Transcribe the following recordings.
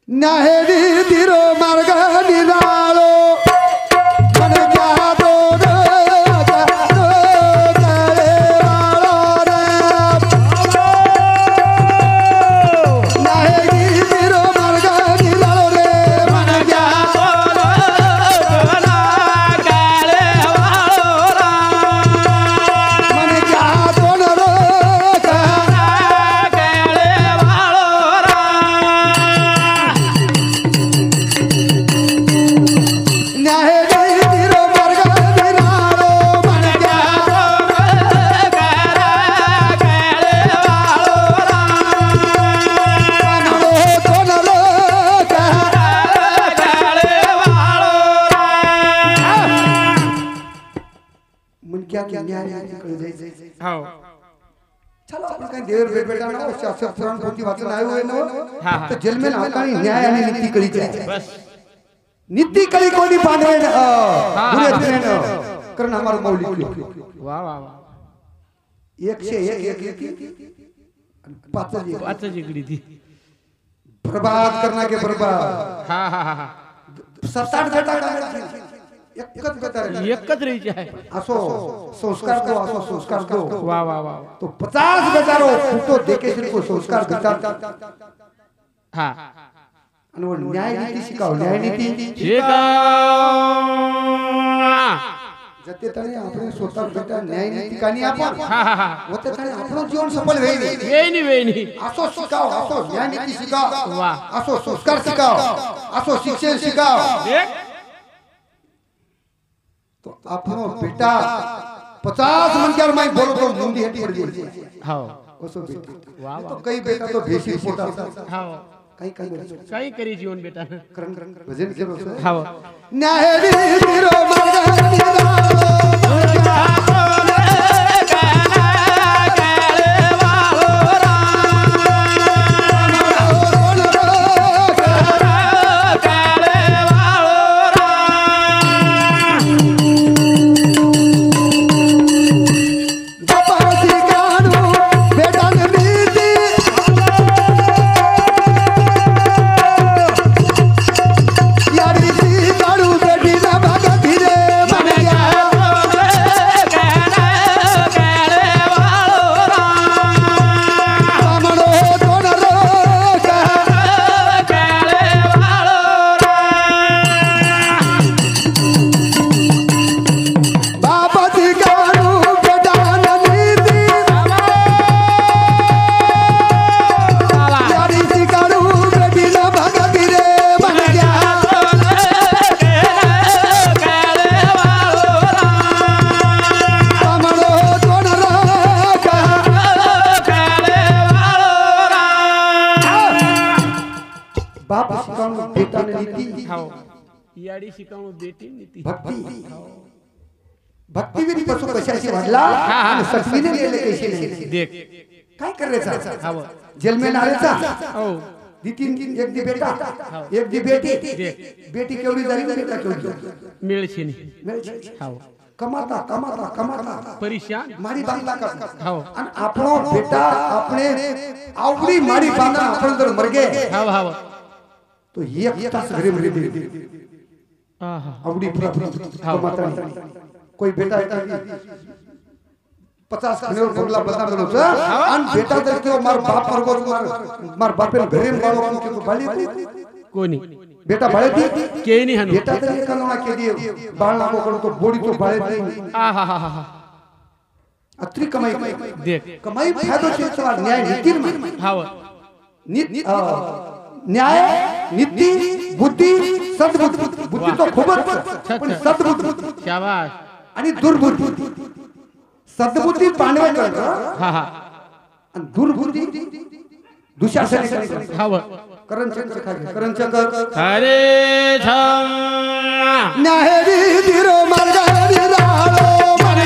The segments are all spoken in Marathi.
नाहेरी दिरो मार्ग निराळो मन जातो चलो आपण काही देवर बेटा ना शास्त्र पुराण पोथी वाचून आयो आहे ना तर जन्मेल हाताने न्याय आणि नीती कळीचे बस नीती कळी कोणी बांधवे ना गुरुत्वेन कारण हमारा मौलिक वाह वाह वाह 101 पाच जिगड़ी थी बर्बाद करना के बर्बाद हां हां हां 7-8 बेटा एकच बेटा एकच रहीचे आहे असो संस्कार दो असो संस्कार दो वाह वाह वाह तो 50 बेचारो फुटो देके को संस्कार देता हां आणि न्याय नीती शिकाव न्याय नीती जते तने आपण स्वतः बेटा न्याय नीती कानी आपण हां हां हां होते तने आपण जीवन सफल वेनी असो शिकाव असो न्याय नीती शिकाव वाह असो संस्कार शिकाव असो शिक्षण शिकाव देख तो आपनो बेटा 50 मनकर मैं बोलो तो मुंडी हटी पड़ गई हां कसो बेटा वाह तो कई बेटा तो भेसी पोटा हां कई करी जीवन बेटा करन भजन करो हां नाहेरी दिरो मार्ग निराळो याडी शिकावू बेटी नीती भक्ती भक्ती विधी पसू कशाशी वाढला आणि सत्वीने गेले कशी नाही देख काय करायचा हाव जन्मे नारेचा हो दी तीन एक दी बेटा एक दी बेटी बेटी केवढी झाली बेटा केवढी मिळशी नाही हाव कमाता कमाता कमाता परेशान मारी बांधला का हाव आणि आपणो बेटा अपने आवडी मारी बांधला आपण जर मरगे हाव हाव तो एक तास घरी मरी दे आहा आवडी कमाता कोई बेटा 50 खनेवर भोगला बदनाम करो आणि बेटा जर तो मार बाप मार बापेन घरे मारो के तो बाली कोणी बेटा बाळे दी के नाही हनु बेटा तर एकाला के दी बाळना को करो तो बोडी तो बाळे दी आहा हा हा अत्री कमाई देख कमाई फायदो छे सवाल न्याय नीति हाव न्याय नीति बुद्धी सद्बुद्धी बुद्धी तो खूपच पण सद्बुद्धी शाबाश आणि दुर्बुद्धी सद्बुद्धी पांडवे करतो हा हा आणि दुर्बुद्धी दुशासन हाव करणचक्र हरे छम नाहेरी दिरो मार्ग निराळो मन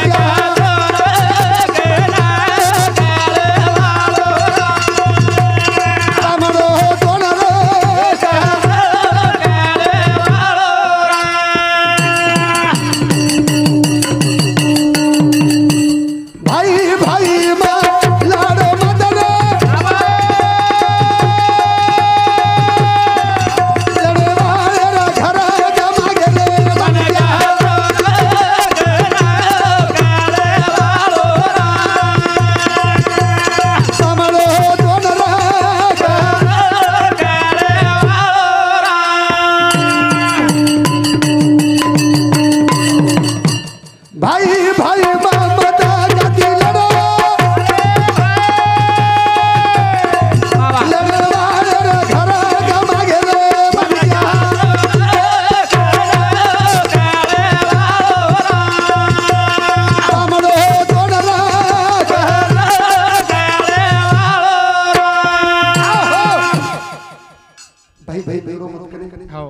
भाई भाई बेरो मत करे हाओ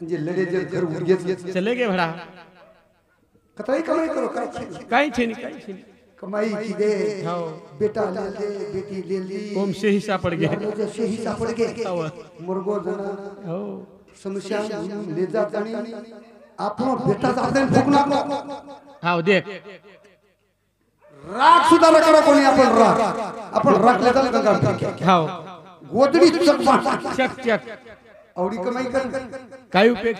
जे लड़े जे घर उड़ गए चले गए भड़ा कतई कमाई करो काई छे नहीं कमाई की दे हाओ बेटा ले दे बेटी ले ली ओम से हिस्सा पड़ गए जो से हिस्सा पड़ गए हाओ मुर्गो जना हाओ समस्या ले जातानी आपनो बेटा जाते फुकना हाओ देख राग सुधार करो कोणी आपण राग लेता गंगा हाओ गोदडी चकमा चक चक औडी कमाई कर काय उपयोग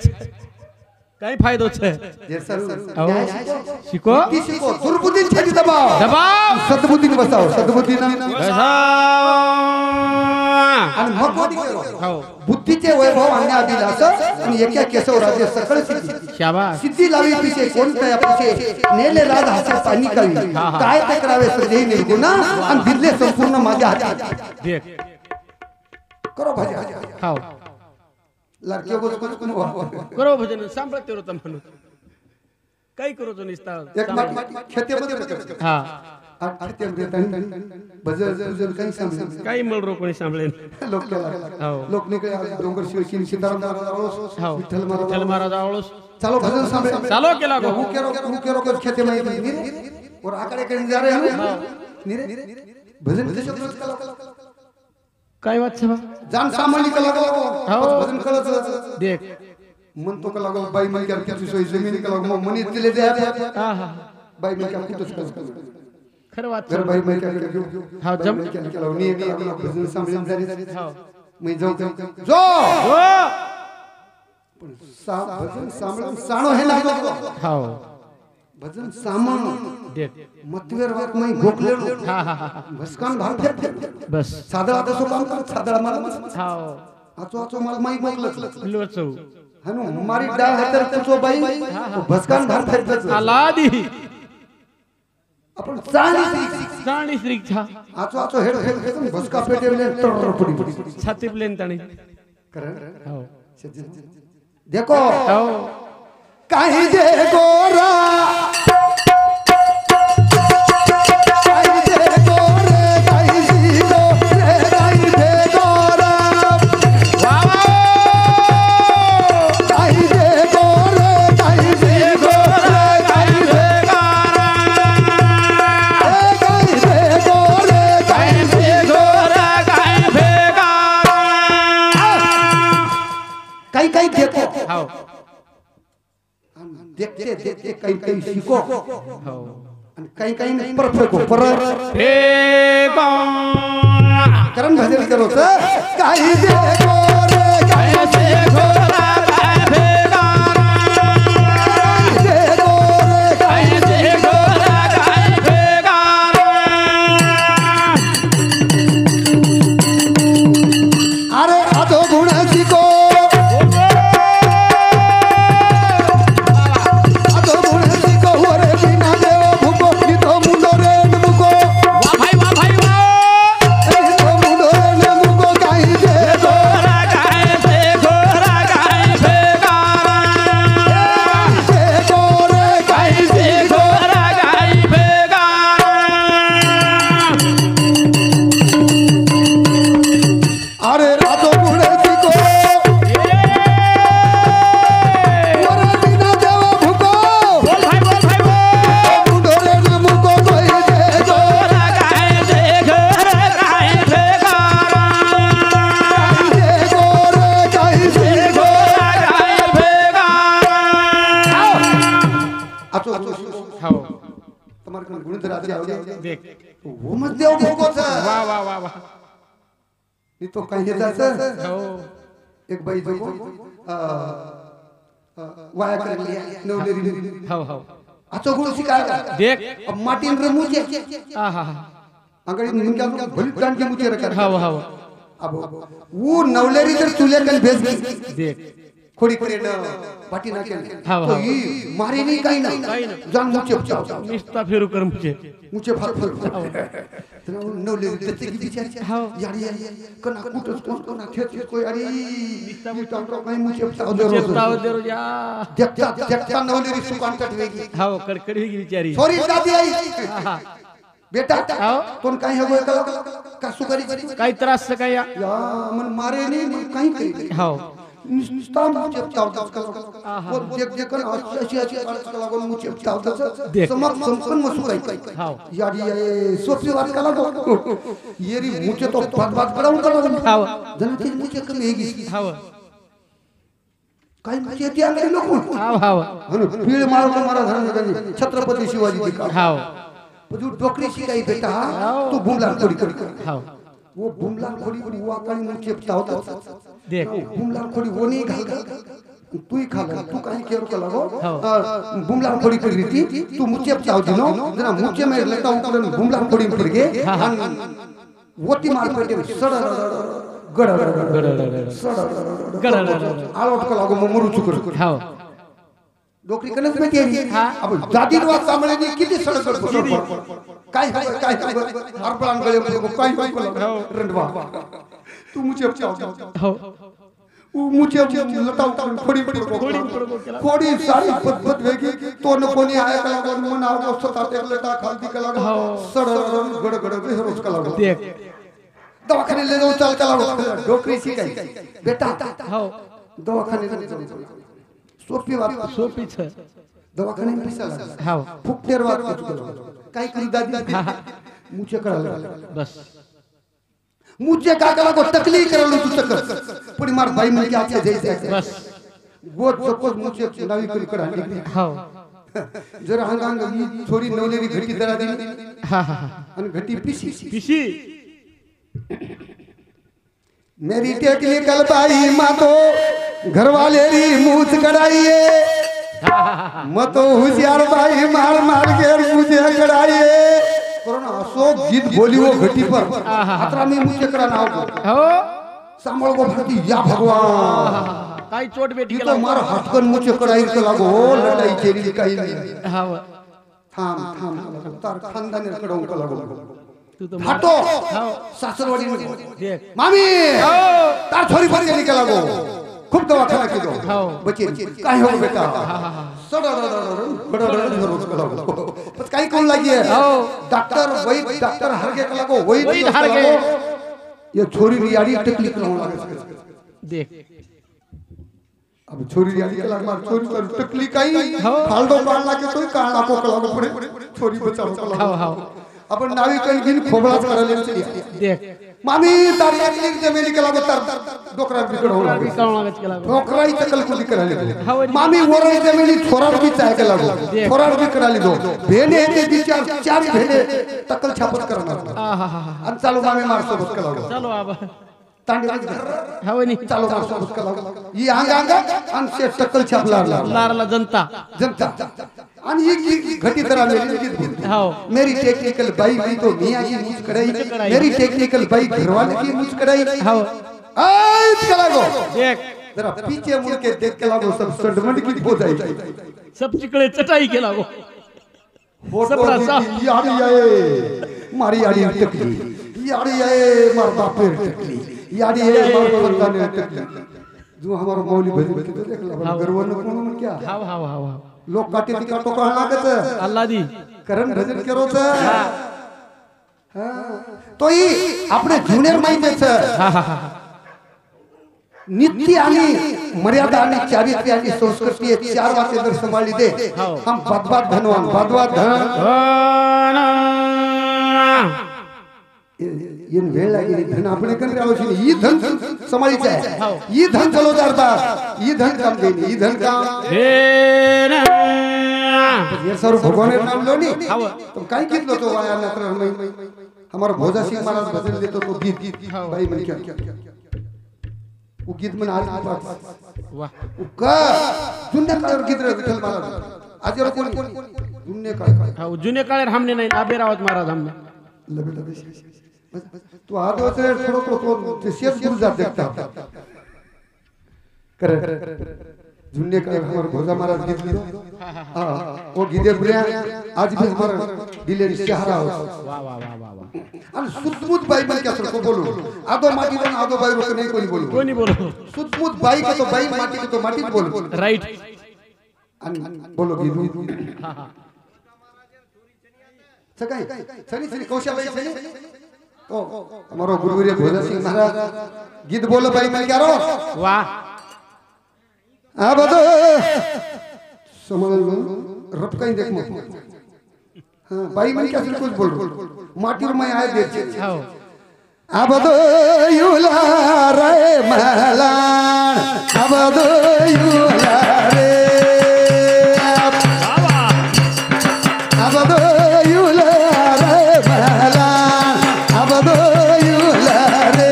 काय फायदो छे जे सर शिको शिको दुर्बुद्धीन छेदी दबाव दबाव सद्बुद्धीन बसाव सद्बुद्धीन आणि मग कोणी करो हाओ बुद्धीचे वैभव आणण्या अभिलाष आणि एका केशव राजे सकळ सिद्धी शाबाश सिद्धी लावी पिछे कोणत्या पिछे नेले राज हास्य पाणी कवी काय ते करावे सगळे निर्गुणा आणि दिले संपूर्ण माझ्या हातात देख करो भजन हाओ लड़कियों को कुछ करो भजन सांभाळते रो तमनु काय करो तो निस्ता एक खेते मध्ये हां खेते मध्ये भजन काही सांभाळ काय मळ रो कोणी सांभाळे लोक हाओ लोक निकळे डोंगर शिवकिन सीताराम हाओ विठ्ठल विठ्ठल महाराज आवळस चलो भजन सांभाळ चालो केला गो हूं केरो कर खेते में और आकड़े कहीं जा रहे हम नीरे भजन काय बात छबा जान सामान्य का लगा भजन करत देख मन तो का लगा बाई मन कर किती सोय जमीन का लगा मनी दिले दे आहा बाई मन का कुछ खर बात घर बाई मन का हां जम नी भजन सांभाळून जारी हां मी जाऊ जो भजन सांभाळून साणो हे लागलो हां भजन सामान देख मतवेर वाक मैं गोखले हां भस्कान भाग फेर बस सादळा तसो काम कर सादळा मला हां आचो माल मैं गोखलच लोचो हनु मारी डाळ हातर कुचो बाई भस्कान भाग फेर आलादी आपण चाणी श्री छा आचो हेड भस्का पेटेले टर पडी छाती प्लेन तणी कर हां देखो हां काही दे गोरा काही देखो हां देखते देखते काही शिको हां आणि काही परफेक्ट पर फेको करण भजन करो काही देखो रे काही देखो देख वो मत देव भोगो वाह वाह वाह वाह नहीं तो कहीं जाता हो एक बाई जो वाया कर लिया नवलेरी हो हो आचो गुण शिकायला देख अब माटीन रे मुझे आहा अंगड़ी निका भली टांग के मुझे रखा हो हो अब वो नवलेरी जर चुले कल भेज देख खोड़ी खोड़ी न पाटी ना के तो ये मारे नहीं कहीं ना जान मुझे बचाओ निस्ता फेरू कर मुझे फल तो नवलेरी तेते की बिचार यारी कना कुटस कना खेत कोई अरे निस्ता मुझे तो कहीं मुझे बचाओ दे रो जा देखता नवलेरी सुकान कटवेगी हां कड़कड़ी की बिचारी सॉरी दादी आई बेटा हाव. कोण काही हवं का सुकारी काही त्रास तर काय या मन मारे नाही मन काही करी हो नुसता मुझे चावतात का और जे कन अशी लागून मुझे चावतात समक संपन मसू काही हाव यार ये सोपी बात का लागो येरी मुझे तो बात कराऊं का लागो हाव जन ती मुझे कमी हेगी हाव काही मुझे ती अंगडी नको हाव हाव हनु पीळ मारतो मारा धरण छत्रपती शिवाजी दिखा हाव जो डोकरी शिकाई बेटा तू बुमला कोडी कर हाव वो बुमला खोडी हुआ कानी मुझे चावतात देख बुमला खोडी वो नहीं घाल तू ही खा तू काही केरो का लागो हाव बुमला खोडी कर रीती तू मुझे चाव दिनो जना मुझे में लेता ऊपर बुमला खोडी पर गे वोती मार पे सड गड सड आलोट का लागो मरू चुकर हाव डोकरी कनस में केरी अब जादीर वात सामने नी किती सडगड बसो काय अर्पण गले को काय रंडवा तू मुझे चाव हो वो मुझे लता उतर खोडी खोडी सारी बदबद वेगी तो न कोणी आया कला वन मन आव स्वतः ते लता खालती कला सड गड गड ते रोज कला देख दवाखाने ले जाऊ चल कला डोकरी शिकाई बेटा हो दवाखाने ले जाऊ सोपी बात सोपीच दवाखाने में पैसा लगा हाव फुकटेर बात काय करी दादी मुझे कळालं बस मुझे का कला को तकलीफ करलो तू चक्कर पुरी मार भाई मन के आते जैसे बस गोद सपोज मुझे नवी करी कर हांडी हाव जरा अंगांग ही छोरी नवलेरी घटी दरा दी हा हा आणि घटी पिसी पिशी मेरी टेक्निकल बाई मातो घरवाले री मूछ कड़ाइए मतो होशियार बाई मार मार के मुझे कड़ाइए कोरोना अशोक गीत बोली वो घटी पर खतरा में मुझे करा ना हो सांभळ को भरती या भगवान काय चोट बेटी तो मार हटकन मुझे कड़ाई के लागो लड़ाई चेरी काही हाव थाम तार खानदानी कडाऊन का लागो तू तो फाटो हाव सासरवाडी देख मामी तार छोरी पर के निकल लागो खूब दवाखाना की दो हाव बच्चे काय हो बेटा रोज का लागो बस काही कोण लागी है डॉक्टर हर के लागो वही हर के ये छोरी रियाड़ी तकलीफ ना होना देख अब छोरी रियाड़ी के लाग मार छोरी पर तकलीफ आई फालडो पाल लागे तो काळा को लागो पड़े छोरी बचाओ को लागो हाव हाव अपन नावी कल गिन खोबळाच करायला चली देख मामी तारी एक जमिनी के लागो तर डोकरा बिकड हो लागो कावणागच केला डोकराई तकल कुली करायला हाव मामी वरई जमिनी छोरार भी चाय के लागो छोरार भी कराली दो भेने ते विचार चार भेने तकल छापत करणार आणि चालू मामी मार सोबत का लागो चलो आबा तांडी हाव नी चालू मार सोबत का लागो ही अंग आणि से तकल छापला लारला जनता आणि ही घटी तरह मेरी हाव मेरी टेक्निकल बाई भी तो मियां की मुझ कड़ाई मेरी टेक्निकल बाई घरवाले की मुझ कड़ाई हाव आय चला गो देख जरा पीछे मुड़ के देख के लागो सब सडमंड की हो जाए सब चिकळे चटाई केला गो फोटो यारी आए मारी यारी टकली यारी आए मार बापे टकली यारी आए मार खानदान टकली जो हमारा मौली भजन के देख ला गर्वन कोण क्या हाव हाव हाव लोक काटे ती काटो का लागत अल्लाह दी करण भजन करो छ तो ही આપણે જુનિયર માં છે नित्य आणि मर्यादा आणि चारित्र्य आणि संस्कृती हे चार वाक्य जर सांभाळली दे हम बदबाद धनवान बदबाद धन इन वेळ लागली धन आपण कन राव छी ई धन सांभाळीच आहे ई धन चलो दरबार ई धन काम देनी ई धन काम हे ये सर भगवान नाम लो नी तुम काय कीतलो तो वाया नत्र हमारा भोजा सिंह महाराज भजन देतो तो गीत भाई मन क्या वो गीत मन आज वाह का जुन्या काळावर गीत रे विठ्ठल महाराज आज कोण जुन्या काळ हाव जुने काळे हमने नाही आबेरावत महाराज हमने लबे लबे तू आदो से थोडो तो ते शेष गुरु जात देखता करे जुन्ने काळ हमारे भोजा महाराज गीत लियो हां वो गीते बुलिया आज भी हमारा दिलेरी शहरा हो वाह वाह वाह वाह आणि सुदमुत बाई मन क्या को बोलो आदो माटी बन आदो बाई रोक नहीं कोई बोलो सुदमुत बाई के तो बाई माटी के तो माटी बोलो राइट आणि बोलो गीत हां हां सकाई सनी सनी कौशल सनी ओ हमारो गुरुवर्य भोजन सिंह महाराज गीत बोलो भाई मैं क्या रो वाह आ बतो समझ लो रब कहीं देख मत हां भाई मैं क्या कुछ बोल रहा माटी में आए देर से अब दो युला रे महलान अब दो युला रे अब दो युला रे महलान अब दो युला रे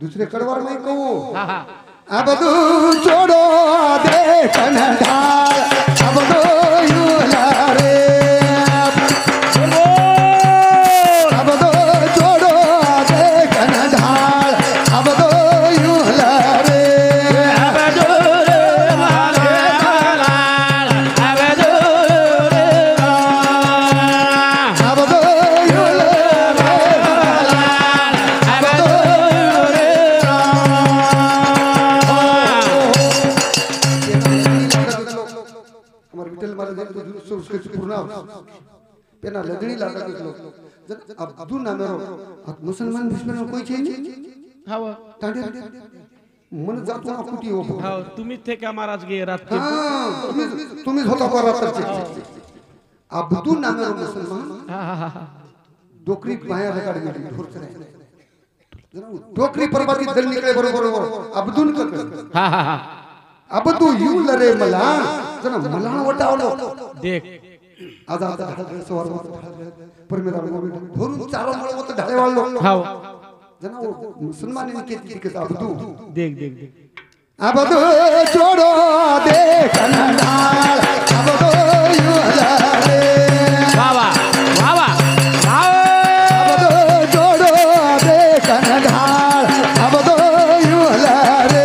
दूसरे कड़वार में कहूँ अब तू छोड़ो दे कन्हार अब तो युला रे अब तो छोड़ो दे कन्हार अब तो युला रे अब तो पेना लदणी लागा लोग अब अब्दुल नामेरो मुसलमान दुश्मन कोई चेंज हाव तांडे मन जातो ना कुटी हो हाव तुम्ही थे का महाराज गे रात के हां तुम्ही होता को रात अब्दुल नामेरो मुसलमान डोकरी बाया लगाड गेली ठोरच रे डोकरी परबाती दल निकळे बरोबर अब्दुल का अब तू यू लरे मला जना मला वटावलो देख आज आता सवार परमेदार धरून चारो मळ होत ढाळे वाळलो हाव जना मुसलमान ने केती के अब्दू देख देख देख अब तो छोड़ो दे कन्हार अब तो यू लरे वाह वाह वाह वाह अब तो छोड़ो दे कन्हार अब तो यू लरे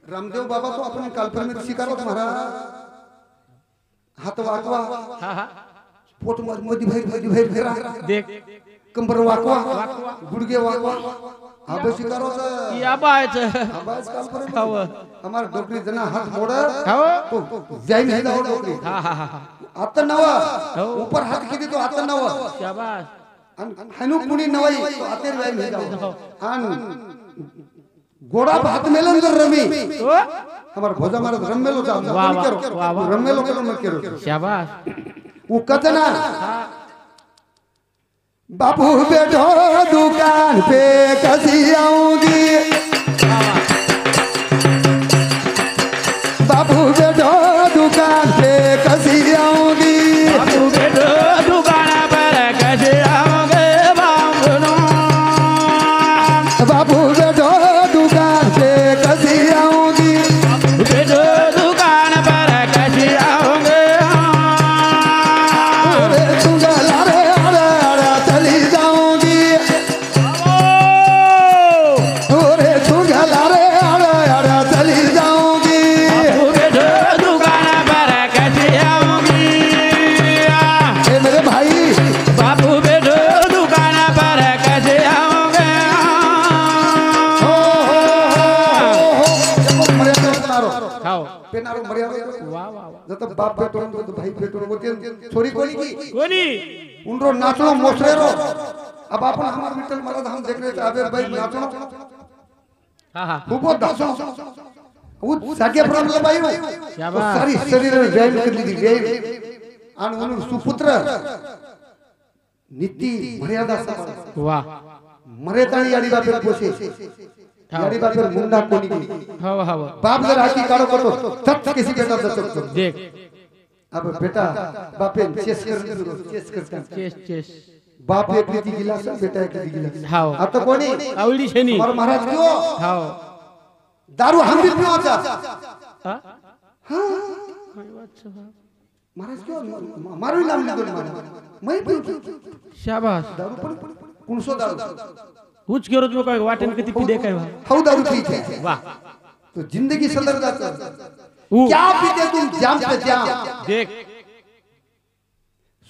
रामदेव बाबा तो आपण कालपर्यंत शिकारत महाराज हात वाकवा पोट मध्ये बाहेर फिरा देख कंबर वाकवा गुडगे वाकवा आबा शिकारत या बायच आबाज कालपर्यंत हमार डोकरी जना हात मोड़ हाव तो जाई नहीं दाव डोकरी आता नवा ऊपर हात किती तो आता नवा शाबाश हनु पुणी नवाई तो आतेर जाई नहीं दाव आन गोड़ा हाथ मेलन कर रमी हमार भोजा मार रमेलो जा रमेलो करो मत करो शाबाश वो कतना बाबू बैठो दुकान पे कसी आऊंगी बाबू बैठो दुकान पे कसी आऊंगी बाबू बैठो दुकान पर कैसे आओगे बाबू बैठो दुकान पे कसी आऊंगी बैठो दुकान पर कैसे आओगे तुंगा लारे हाव पेनारो मर्यादा वाह वाह वाह जत बाप पेटोन तो भाई पेटोन होते छोरी कोणी की कोणी उनरो नाचनो मोसरेरो अब आपण हमार विठ्ठल महाराज हम देख रहे थे अबे भाई नाचनो हां हां खूब दासो वो सागे प्रॉब्लेम भाई शाबाश सारी शरीर व्यायाम कर ली व्यायाम आणि म्हणून सुपुत्र नीती मर्यादा वाह मरेताणी याडी बापेर पोसे याडी बापेर मुंडा कोणी की हाव हाव बाप जर हाती काढो करतो तत किसी बेटा दचकतो देख अब बेटा बापे चेस करता चेस बाप एक रीती गिलास बेटा एक रीती गिलास हाव आता कोणी आवडी शेनी और महाराज क्यों हाव दारू हम भी पियोचा हां हां महाराज क्यों मारू नाम लिखो महाराज मैं पियो शाबाश दारू पण कुणसो दारू हुच केरो जो काय वाटेन किती पी दे काय हाउ दारू पीते वाह तो जिंदगी सदर जाता क्या पीते तुम जाम से जाम देख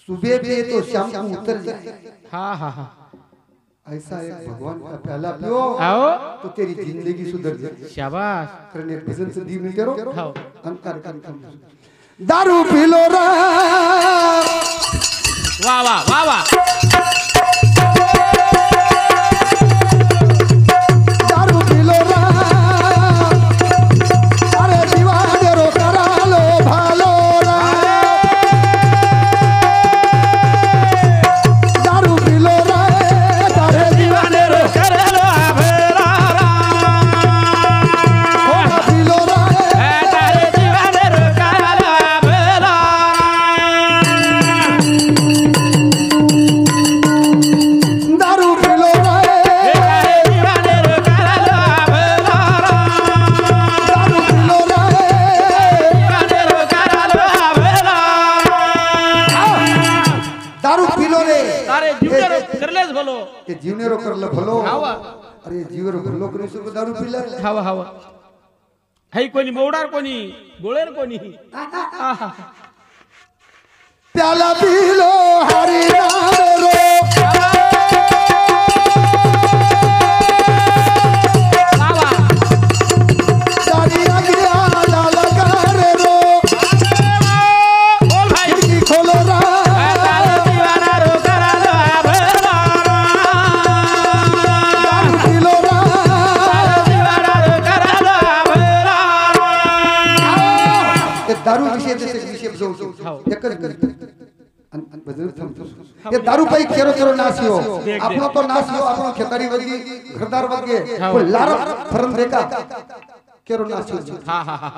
सुबह पिए तो शाम को उतर जाए हां हां हां ऐसा एक भगवान का प्याला पियो आओ तो तेरी जिंदगी सुधर जाए शाबाश करने भजन से दी मिल करो हां अंकार कर दारू पी लो रा वाह वाह वाह वाह दारू पी लो रा अरे दीवाने रो करा लो भालो रा दारू पी लो रा अरे दीवाने रो करे लो भेरा पी लो रा तारे दीवाने रो करे लो भेरा दारू पी लो रा तारे दीवाने रो करे लो भेरा दारू पी लो रा दीवाने रो करे लो भेरा दारू पी लो रे तारे जीवने करलेच भलो ये जीवने रो करले भलो हावा अरे जीवर भलो करू सको दारू पीला हावा हावा हाय कोणी मोडार कोणी गोळेर कोणी आहा प्याला पी लो हरि नाम रो वाह सारी अगिया लगा रे रो बोल भाई खिड़की खोलो रा तारे दीवाना रो करे लो भेरा दारू पी लो रा तारे दीवाना रो करे लो भेरा ये दारू विषय जैसे विषय हाव. बजावतो एकच मिनिट भजन थांबतो ये दारू पाई केरो केरो नासियो देख. आपनो तो नासियो आपनो खेतारी वर्गी घरदार वर्गे हाव. कोई लार फरन देखा केरो नासियो हा हा हा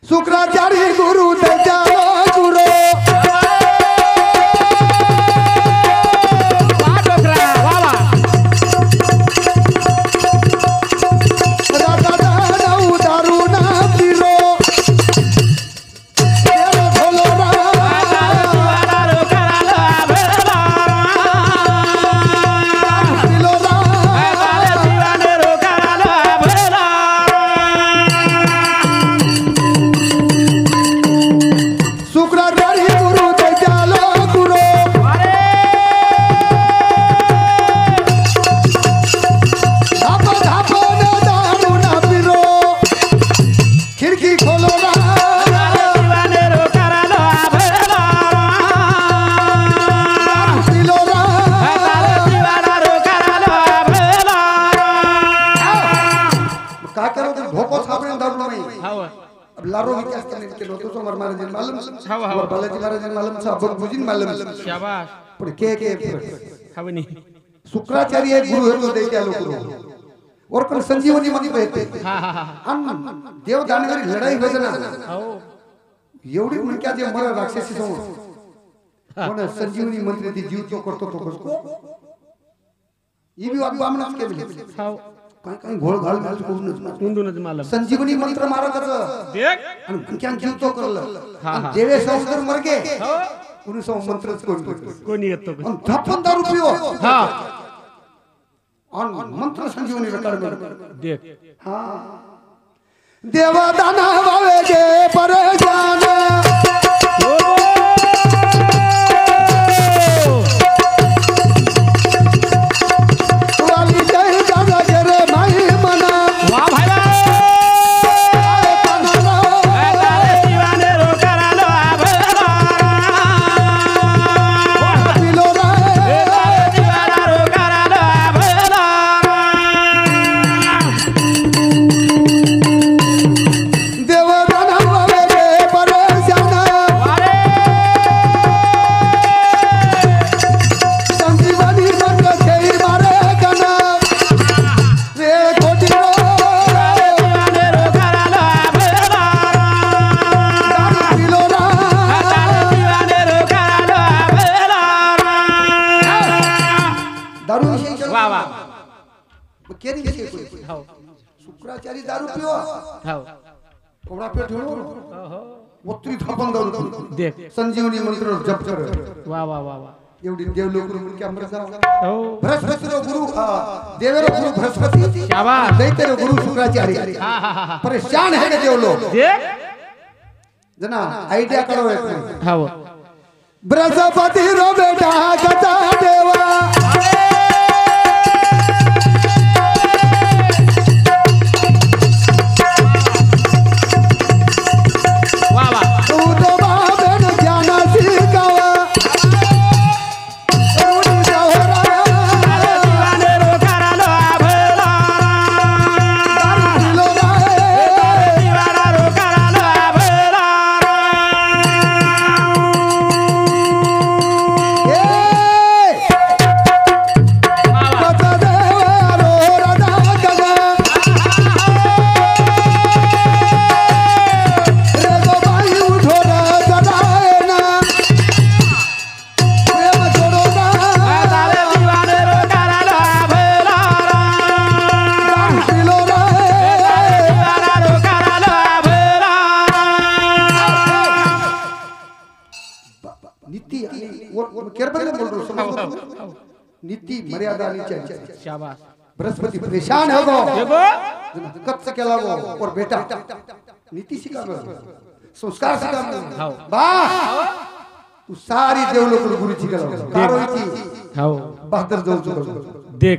शुक्राचार्य गुरु दयालो गुरु वाह डोकरा वाह वाह राजा दानव दारू ना पीरो केरो भोलो रा दीवाना रो करे लो भेरा पीलो रा तारे दीवाने रो करे लो भेरा शुक्राचार्य गुरु दयालो गुरु अरे धापो धापो ना दारू ना पीरो खिड़की खोलो रा दीवाने रो करे लो भेरा पीलो रा तारे दीवाना रो करे लो भेरा का करो तो धोको छापने दारू नहीं हाव अब लारो विकास करने के लोग तो हमारे महाराज मालूम हाव हाव और बालाजी महाराज मालूम सब बुजिन मालूम शाबाश पण के हवनी शुक्राचार्य गुरु है तो देते लोग और कोण संजीवनी मंत्र येते हा हा हा अन देव दानवरी लढाई भजना हाव एवढी म्हणक्या जे मर राक्षसी समोर कोण संजीवनी मंत्र ती जीव तो करतो तो कसको ई बी बामणाच केले हाव काय काय घोळ घाल घाल करूनच उंदूनच मालम संजीवनी मंत्र महाराजाचं देख आणि म्हणक्यान जीव तो करलं हा, आणि हा. देवे संस्कार मरगे हो कोणी सौ मंत्रच करतो कोणी येतो आणि धप्पन दारू पिओ हा आणि मंत्र संजीवनी रकाड देख हा देवा दाना वावे गे परेशान वाली जय दादा गे रे माई मना वाह भाई कानाला हो शुक्राचारी दारू पिओ हो कोडा पेट हो हो मोत्री थापन दारू देख संजीवनी मंत्र जप कर वा वा वा वा एवढी देवलोक मुलकी अमृत हो बृहस्पति रो गुरु देवेरो गुरु बृहस्पति शाबाश दैत्य रो गुरु शुक्राचार्य परेशान है के देवलोक देख जना आइडिया करो एक हो बृहस्पति रो बेटा गदा देवा वा वा नीति मर्यादा नहीं चाहिए शाबाश बृहस्पति परेशान हो गो देखो कब से केला गो और बेटा नीति सिखा गो संस्कार सिखा गो हां वाह तू सारी देवलोक गुरु जी केला कारो इति हां बहादुर जो जो देख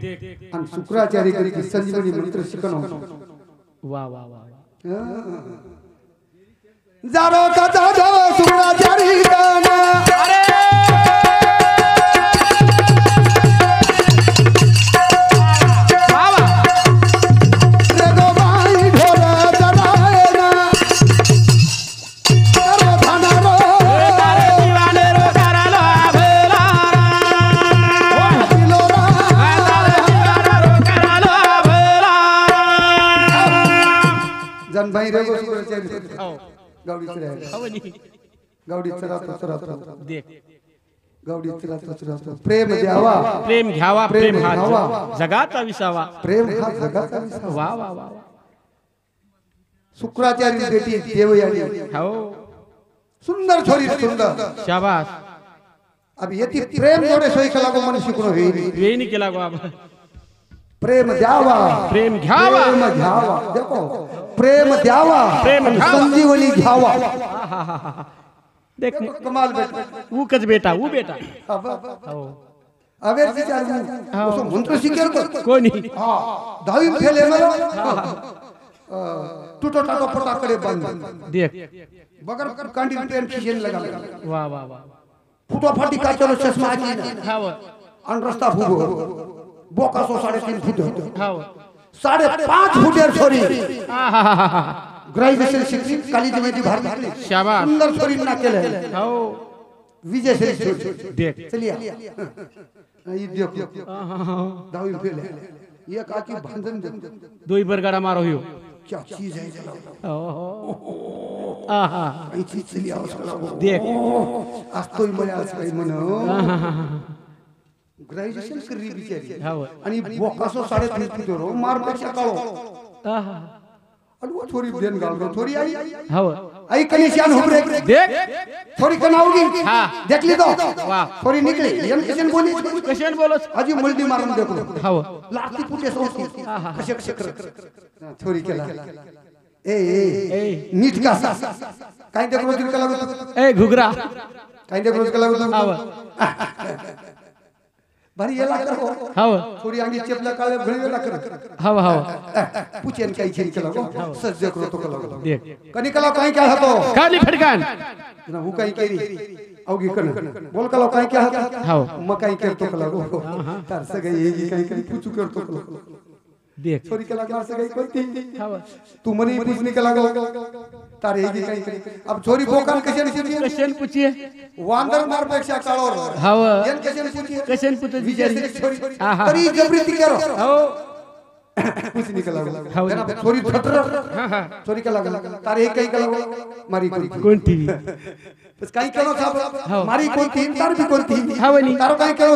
अन शुक्राचार्य करी की संजीवनी मंत्र सिखनो वाह वाह वाह जारो कथा दो शुक्राचार्य गाना अरे भाई रे गावडी गावडी चरा देख गावडी चरा प्रेम द्यावा प्रेम घ्यावा प्रेम हा जगाचा विसावा प्रेम हा जगाचा विसावा वा वा वा शुक्राचार्य बेटी देवयानी हो सुंदर छोरी सुंदर शाबाश अब यति प्रेम जोडे सोई कला को मन शिकणो वेनी केला गो अब प्रेम द्यावा प्रेम घ्यावा प्रेम घ्यावा देखो प्रेम द्यावा प्रेम संजीवनी घ्यावा देख कमाल बेटा वो कच बेटा वो बेटा हो अवेर विचार उसो मंत्र शिकेर कोणी हां दावी फेले मला टूटो टाटो पटा करे बंद देख बगर कांडी पेन खिचन लगा वाह वाह वाह फुटो फाटी का चलो चश्मा की हां अन रास्ता फुगो बोका 3.5 फुट होतो हां 5.5 फुटेर छोरी ग्रेजुएशन शिक्षित कॉलेज मध्ये भारत शाबाश सुंदर छोरी ना केले हो विजय श्री देख चलिए ये देखो दावी फेले ये काकी भांजन दोई बरगड़ा मारो हियो क्या चीज है जरा ओहो आहा काही चीज चली आवश्यक देख आज तोय मला आज काही म्हण ग्रेजुएशन करी बिचारी हो आणि बोकासो 3.5 फुट रो मार पेक्षा काळो आहा आणि वो थोडी देन गाल थोडी आई हो आई कनेक्शन हो ब्रेक देख थोड़ी कनाऊगी हां देख ली तो वाह थोड़ी निकली यम किशन बोली कशन बोलस अजी मुलदी मारून देखो हो लाती पुटे सोती कशे कशे कर थोड़ी केला ए नीट का काय देख रोज केला लागतो ए घुगरा काय देख रोज केला लागतो हाव भारी येला करो हाव थोड़ी अंगी चेपला काळे घळीला कर हाव हाव पुचेन काही छेन केला गो सज्ज करो तो केला देख कनी केला काय काय होतो खाली फटकान ना हु काही केरी अवगी कन बोल केला काय काय होतो हाव म काही करतो केला गो तार सगळे हे काही काही पुचू करतो केला देख थोड़ी केला मार सगळे कोणती हाव तू मनी पुचनी केला गो तार हे काही अब छोरी बोकान कशेन पुची कशन पुचिए वांदर मार पेक्षा काळोर हाव येन कशेन पुची कशन पुत बिचारी छोरी आहा तरी जबरीती करो हो कुछ निकला हाव छोरी थटर हां हां छोरी केला तार हे काही केला मारी कोणती बस काही केलो साहब मारी कोणती तार भी कोणती हावनी तार काही केलो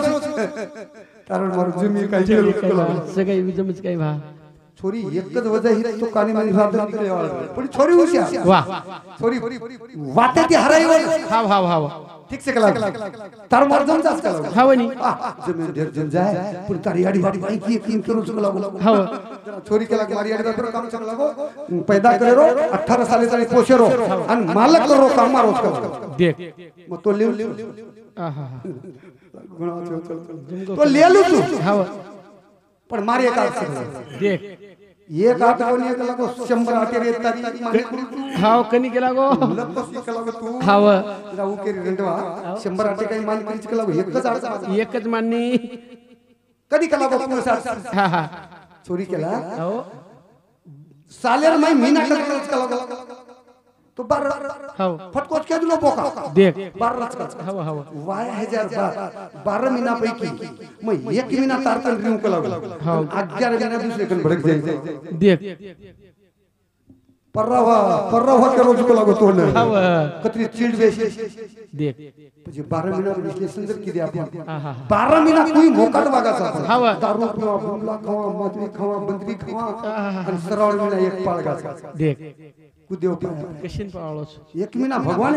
तार मार जमी काही केलो सगळे विजमच काय भा छोरी एकच वजा ही तो कानी मध्ये राहत निकलेवाळ पण छोरी हुशार वाह छोरी वाटे ती हराईवर हाव हाव हाव ठीक से कला तार मर्जन जास कला हावनी जमीन देर जन जाए पण तारी आडी वाडी बाई की किन करू चला हाव छोरी केला मारी आडी पर काम चला लागो पैदा करे रो 18 साले तरी पोषे रो आणि मालक करो काम मारो देख मग तो लिव आहा तो ले लू तू हाव पण मारी एक आठ देख एक आठ कोणी एक लागो 100 आटे रे तारी माने हाव कनी केला गो लपस केला तू हाव राहू के रेंटवा 100 आटे काही मान करीच केला एकच आठ एकच माननी कधी केला गो पुरसाद हा हा चोरी केला हो सालेर मै मीना करच केला तो बार हाव फटकोच के दिलो बोका देख बार रच हाव हाव वाय 12 महिना पैकी मग एक महिना तारकन रिंग केला हाव 11 महिना दुसरे कन भडक जाय देख परवा के रोज को लागो तोंड हाव कतरी चिड बेश देख म्हणजे 12 महिना विश्लेषण जर किती आपण आहा 12 महिना कोई मोकाट वागाचा हाव दारू पिवा बुमला खावा मदरी खावा बंदरी खावा आणि सरळ महिना एक पाळगाचा देख कुदेव कशीन पावळोस एक महिना भगवान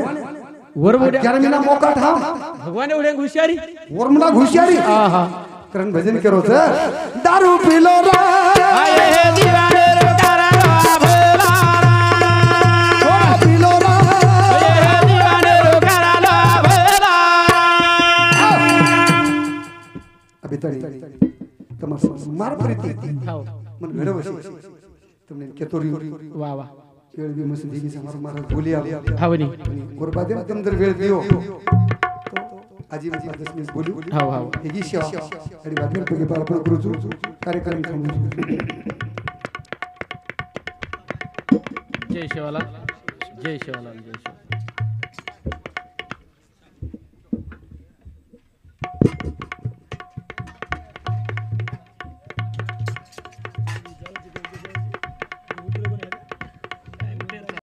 वर बोड्या 11 महिना मोकाट हा भगवान एवढे हुशारी वरमला घुशियारी आहा करण भजन करो सर दारू पिलो रा आये दीवाने रो तारा भला पिलो रा आये दीवाने रो कराला भला अभी तरी तमास मार प्रीति हाव मन घडवशी तुमने केतोरी वाह वाह वेळ भी मस्त देवी समोर महाराज बोली हावनी गुरबादे मध्यम जर वेळ दियो आजी माझी 10 मिनिट बोलू हाव हाव हेगी शेवा आणि बादर पैकी आपण गुरुजू कार्यक्रम थांबू जय शिवालाल जय शिवालाल जय शिवालाल